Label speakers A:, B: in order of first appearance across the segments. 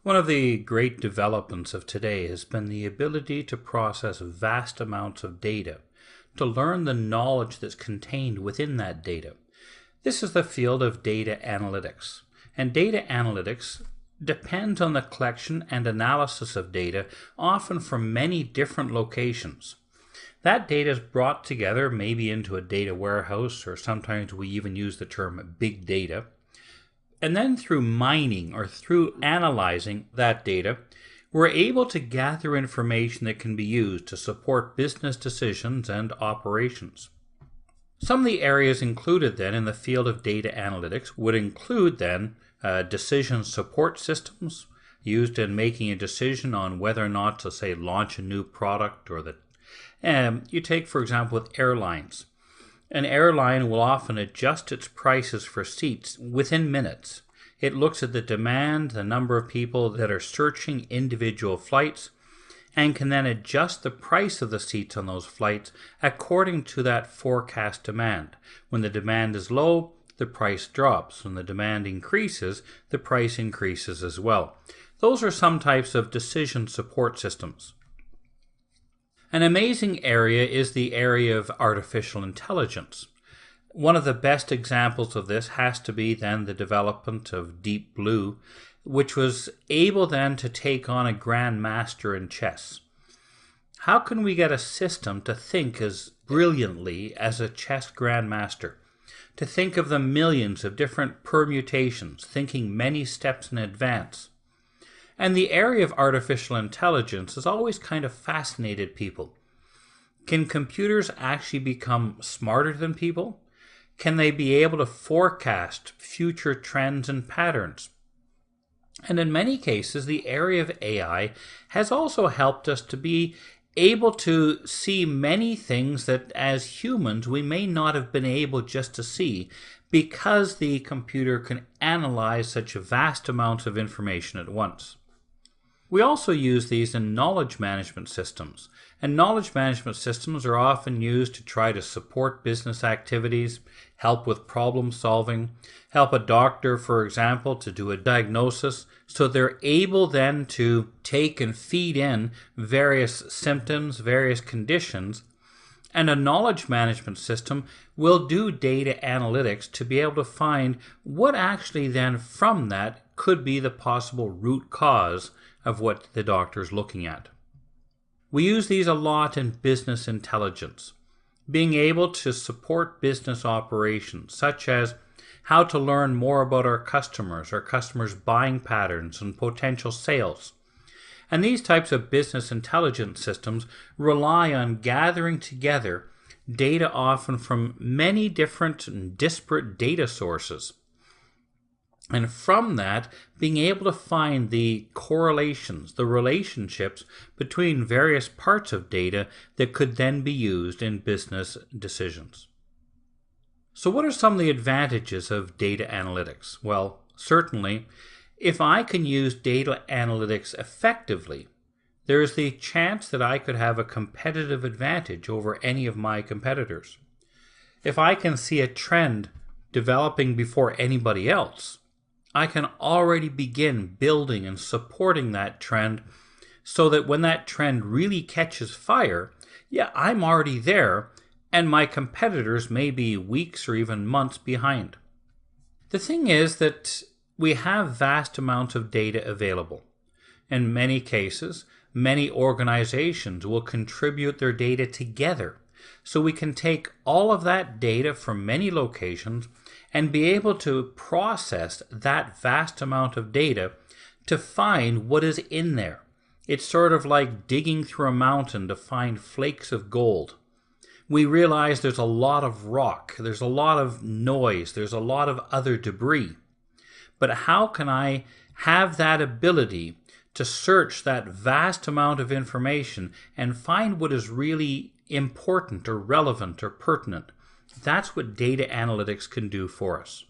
A: One of the great developments of today has been the ability to process vast amounts of data, to learn the knowledge that's contained within that data. This is the field of data analytics. And data analytics depends on the collection and analysis of data, often from many different locations. That data is brought together maybe into a data warehouse, or sometimes we even use the term big data. And then through mining or through analyzing that data, we're able to gather information that can be used to support business decisions and operations. Some of the areas included then in the field of data analytics would include then decision support systems used in making a decision on whether or not to, say, launch a new product, or that you take, for example, with airlines. An airline will often adjust its prices for seats within minutes. It looks at the demand, the number of people that are searching individual flights, and can then adjust the price of the seats on those flights according to that forecast demand. When the demand is low, the price drops. When the demand increases, the price increases as well. Those are some types of decision support systems. An amazing area is the area of artificial intelligence. One of the best examples of this has to be then the development of Deep Blue, which was able then to take on a grandmaster in chess. How can we get a system to think as brilliantly as a chess grandmaster? To think of the millions of different permutations, thinking many steps in advance. And the area of artificial intelligence has always kind of fascinated people. Can computers actually become smarter than people? Can they be able to forecast future trends and patterns? And in many cases, the area of AI has also helped us to be able to see many things that as humans we may not have been able just to see, because the computer can analyze such vast amounts of information at once. We also use these in knowledge management systems, and knowledge management systems are often used to try to support business activities, help with problem solving, help a doctor, for example, to do a diagnosis, so they're able then to take and feed in various symptoms, various conditions, and a knowledge management system will do data analytics to be able to find what actually then from that could be the possible root cause of what the doctor is looking at. We use these a lot in business intelligence, being able to support business operations, such as how to learn more about our customers' buying patterns and potential sales. And these types of business intelligence systems rely on gathering together data often from many different and disparate data sources. And from that, being able to find the correlations, the relationships between various parts of data that could then be used in business decisions. So what are some of the advantages of data analytics? Well, certainly, if I can use data analytics effectively, there is the chance that I could have a competitive advantage over any of my competitors. If I can see a trend developing before anybody else, I can already begin building and supporting that trend, so that when that trend really catches fire, I'm already there, and my competitors may be weeks or even months behind. The thing is that we have vast amounts of data available. In many cases, many organizations will contribute their data together, so we can take all of that data from many locations and be able to process that vast amount of data to find what is in there. It's sort of like digging through a mountain to find flakes of gold. We realize there's a lot of rock, there's a lot of noise, there's a lot of other debris. But how can I have that ability to search that vast amount of information and find what is really important or relevant or pertinent? That's what data analytics can do for us.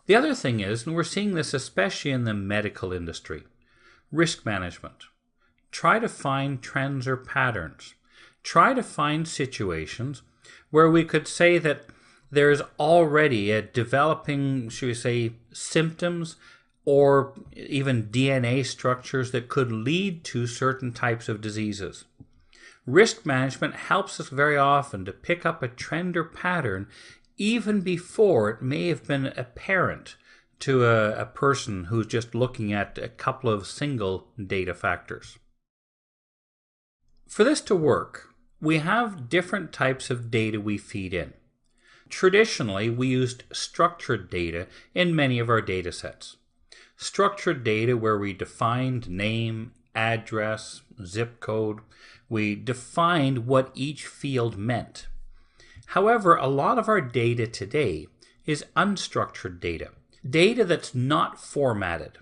A: The other thing is, and we're seeing this especially in the medical industry, risk management. Try to find trends or patterns. Try to find situations where we could say that there's already a developing, should we say, symptoms or even DNA structures that could lead to certain types of diseases. Risk management helps us very often to pick up a trend or pattern even before it may have been apparent to a person who's just looking at a couple of single data factors. For this to work, we have different types of data we feed in. Traditionally, we used structured data in many of our data sets. Structured data where we defined name, address, zip code. We defined what each field meant. However, a lot of our data today is unstructured data, data that's not formatted.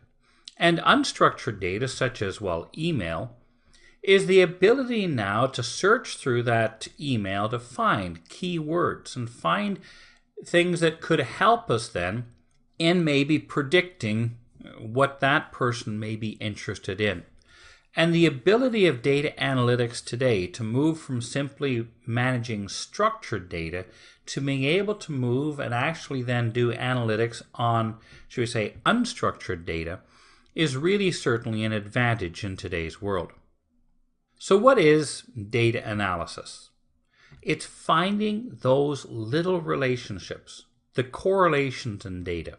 A: And unstructured data, such as, email, is the ability now to search through that email to find keywords and find things that could help us then in maybe predicting what that person may be interested in. And the ability of data analytics today to move from simply managing structured data to being able to move and actually then do analytics on, should we say, unstructured data is really certainly an advantage in today's world. So what is data analysis? It's finding those little relationships, the correlations in data.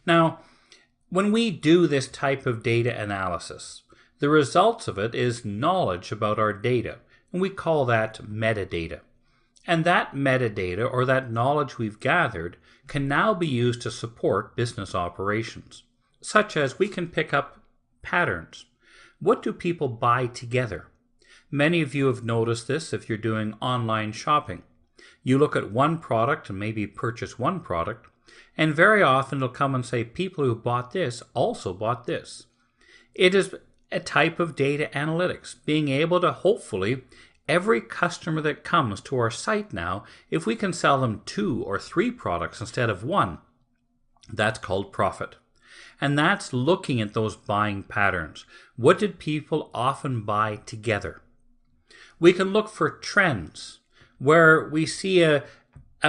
A: Now, when we do this type of data analysis, the results of it is knowledge about our data, and we call that metadata. And that metadata, or that knowledge we've gathered, can now be used to support business operations, such as we can pick up patterns. What do people buy together? Many of you have noticed this if you're doing online shopping. You look at one product and maybe purchase one product, and very often it'll come and say people who bought this also bought this. It is a type of data analytics, being able to hopefully every customer that comes to our site now, if we can sell them 2 or 3 products instead of one, that's called profit. And that's looking at those buying patterns. What did people often buy together? We can look for trends where we see a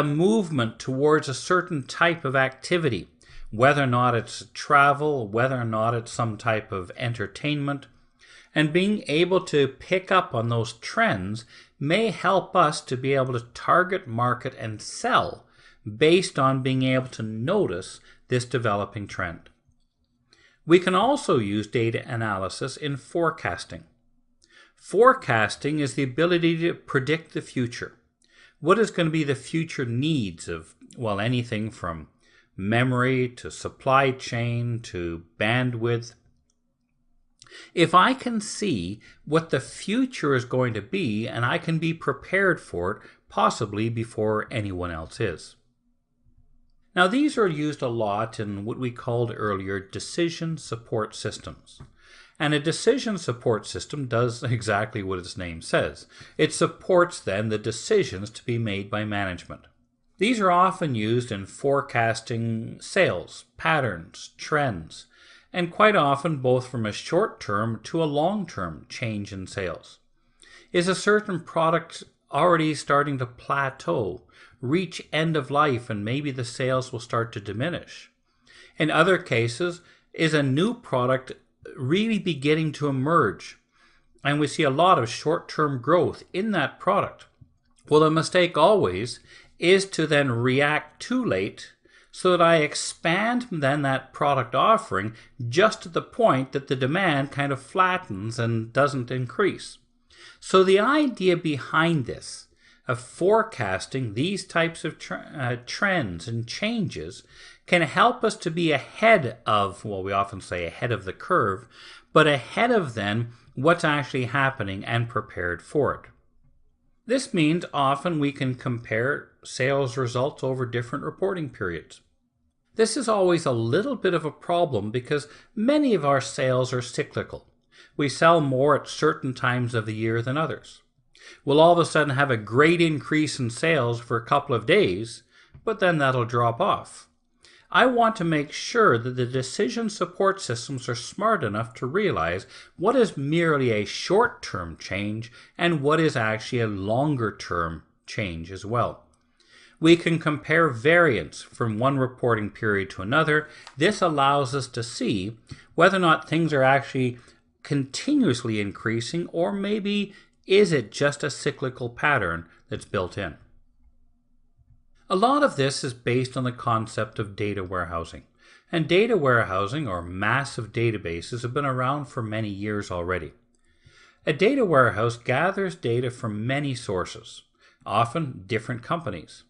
A: movement towards a certain type of activity, whether or not it's travel, whether or not it's some type of entertainment. And being able to pick up on those trends may help us to be able to target, market, and sell based on being able to notice this developing trend. We can also use data analysis in forecasting. Forecasting is the ability to predict the future. What is going to be the future needs of, anything from memory to supply chain to bandwidth. If I can see what the future is going to be and I can be prepared for it, possibly before anyone else is. Now these are used a lot in what we called earlier decision support systems. And a decision support system does exactly what its name says. It supports then the decisions to be made by management. These are often used in forecasting sales, patterns, trends, and quite often both from a short-term to a long-term change in sales. Is a certain product already starting to plateau, reach end of life, and maybe the sales will start to diminish? In other cases, is a new product really beginning to emerge, and we see a lot of short-term growth in that product? Well, the mistake always is to then react too late so that I expand then that product offering just to the point that the demand kind of flattens and doesn't increase. So the idea behind this, of forecasting these types of trends and changes, can help us to be ahead of, we often say ahead of the curve, but ahead of then what's actually happening and prepared for it. This means often we can compare sales results over different reporting periods. This is always a little bit of a problem because many of our sales are cyclical. We sell more at certain times of the year than others. We'll all of a sudden have a great increase in sales for a couple of days, but then that'll drop off. I want to make sure that the decision support systems are smart enough to realize what is merely a short-term change and what is actually a longer-term change as well. We can compare variance from one reporting period to another. This allows us to see whether or not things are actually continuously increasing, or maybe is it just a cyclical pattern that's built in. A lot of this is based on the concept of data warehousing. And data warehousing, or massive databases, have been around for many years already. A data warehouse gathers data from many sources, often different companies.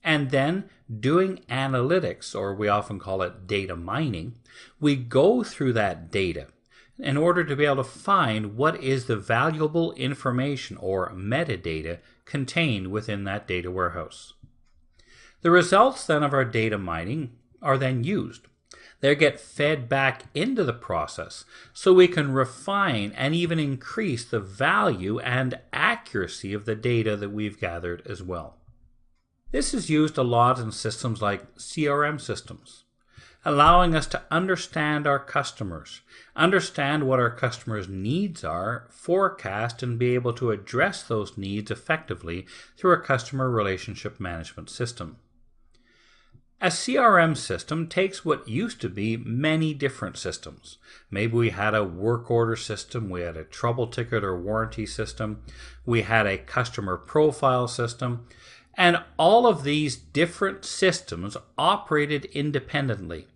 A: And then, doing analytics, or we often call it data mining, we go through that data in order to be able to find what is the valuable information or metadata contained within that data warehouse. The results then of our data mining are then used. They get fed back into the process so we can refine and even increase the value and accuracy of the data that we've gathered as well. This is used a lot in systems like CRM systems, allowing us to understand our customers, understand what our customers' needs are, forecast and be able to address those needs effectively through a customer relationship management system. A CRM system takes what used to be many different systems. Maybe we had a work order system, we had a trouble ticket or warranty system, we had a customer profile system, and all of these different systems operated independently.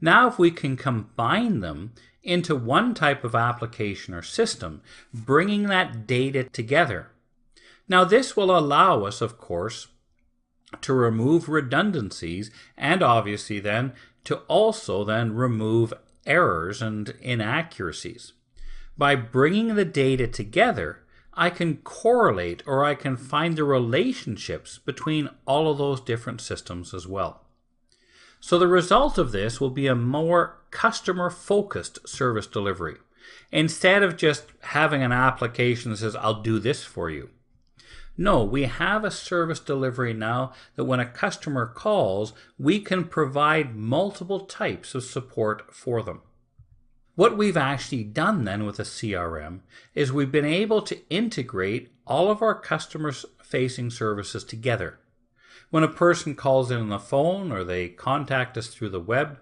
A: Now if we can combine them into one type of application or system, bringing that data together. Now this will allow us, of course, to remove redundancies, and obviously then to also then remove errors and inaccuracies. By bringing the data together, I can correlate, or I can find the relationships between all of those different systems as well. So the result of this will be a more customer-focused service delivery. Instead of just having an application that says, I'll do this for you. No, we have a service delivery now that when a customer calls, we can provide multiple types of support for them. What we've actually done then with a CRM is we've been able to integrate all of our customers-facing services together. When a person calls in on the phone or they contact us through the web,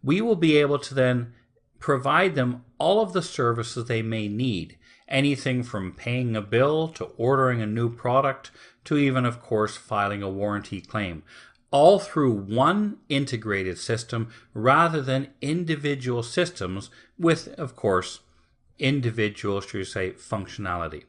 A: we will be able to then provide them all of the services they may need. Anything from paying a bill to ordering a new product to even, of course, filing a warranty claim. All through one integrated system rather than individual systems with, of course, individual, should we say, functionality.